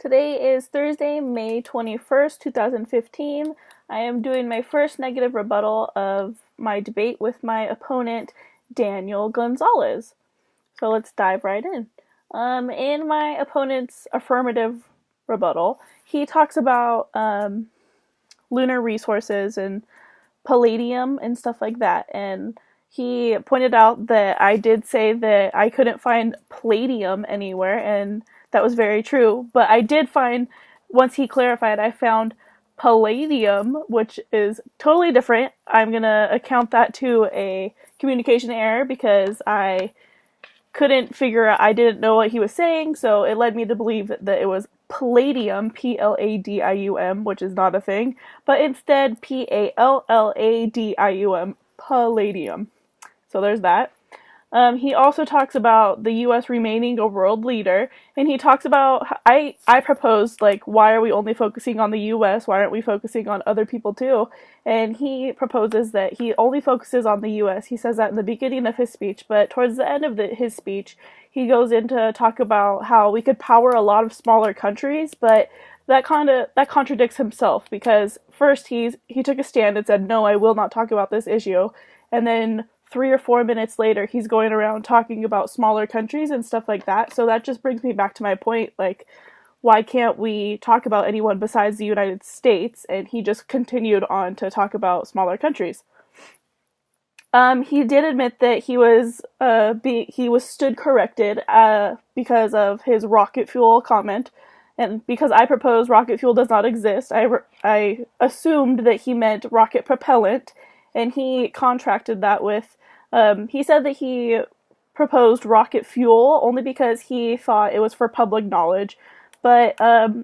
Today is Thursday, May 21st, 2015. I am doing my first negative rebuttal of my debate with my opponent, Daniel Gonzalez. So let's dive right in. In my opponent's affirmative rebuttal, he talks about lunar resources and palladium and stuff like that. And he pointed out that I did say that I couldn't find palladium anywhere, and that was very true. But I did find, once he clarified, I found palladium, which is totally different. I'm going to account that to a communication error because I couldn't figure out, I didn't know what he was saying, so it led me to believe that it was palladium, Pladium, which is not a thing, but instead Palladium, palladium. So there's that. He also talks about the U.S. remaining a world leader, and he talks about, I proposed, like, why are we only focusing on the U.S., why aren't we focusing on other people too? And he proposes that he only focuses on the U.S. He says that in the beginning of his speech, but towards the end of his speech, he goes into talk about how we could power a lot of smaller countries, but that contradicts himself, because first he took a stand and said, no, I will not talk about this issue, and then 3 or 4 minutes later, he's going around talking about smaller countries and stuff like that. So that just brings me back to my point, like, why can't we talk about anyone besides the United States? And he just continued on to talk about smaller countries. He did admit that he was stood corrected because of his rocket fuel comment, and because I proposed rocket fuel does not exist, I assumed that he meant rocket propellant, and he contracted that with. He said that he proposed rocket fuel only because he thought it was for public knowledge. But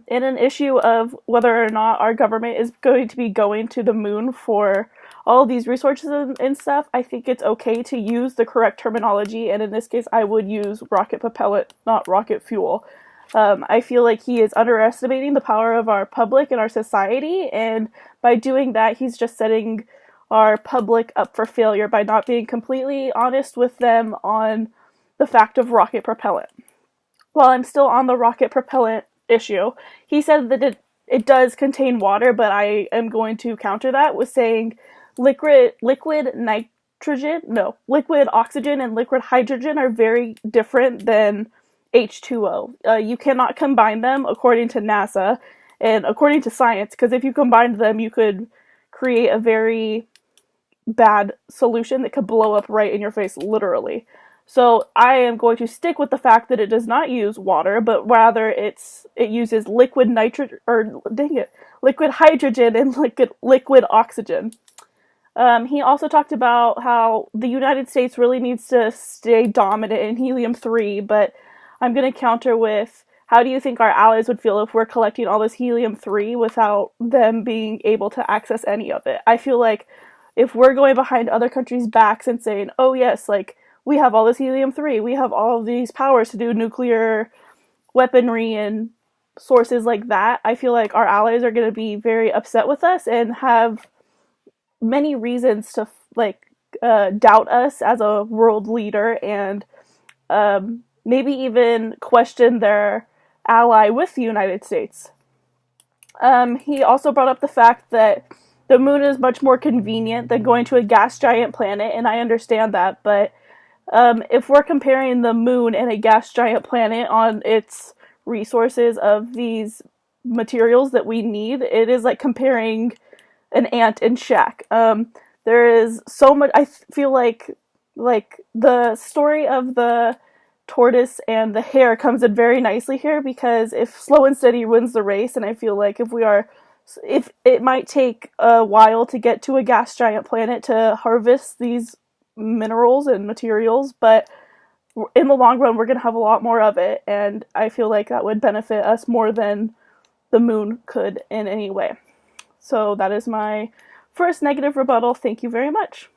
in an issue of whether or not our government is going to be going to the moon for all of these resources and stuff, I think it's okay to use the correct terminology. And in this case, I would use rocket propellant, not rocket fuel. I feel like he is underestimating the power of our public and our society. And by doing that, he's just setting our public up for failure by not being completely honest with them on the fact of rocket propellant. While I'm still on the rocket propellant issue, he said that it does contain water, but I am going to counter that with saying liquid oxygen and liquid hydrogen are very different than H2O. You cannot combine them according to NASA and according to science, because if you combined them, you could create a very bad solution that could blow up right in your face, literally. So I am going to stick with the fact that it does not use water, but rather it uses liquid hydrogen and liquid oxygen. He also talked about how the United States really needs to stay dominant in helium-3, but I'm going to counter with, how do you think our allies would feel if we're collecting all this helium-3 without them being able to access any of it? I feel like if we're going behind other countries' backs and saying, oh yes, like, we have all this helium-3, we have all of these powers to do nuclear weaponry and sources like that, I feel like our allies are going to be very upset with us and have many reasons to, doubt us as a world leader and maybe even question their ally with the United States. He also brought up the fact that the moon is much more convenient than going to a gas giant planet, and I understand that, but if we're comparing the moon and a gas giant planet on its resources of these materials that we need, it is like comparing an ant and Shaq. There is so much, I feel like the story of the tortoise and the hare comes in very nicely here, because if slow and steady wins the race, and I feel like if it might take a while to get to a gas giant planet to harvest these minerals and materials, but in the long run, we're going to have a lot more of it, and I feel like that would benefit us more than the moon could in any way. So that is my first negative rebuttal. Thank you very much.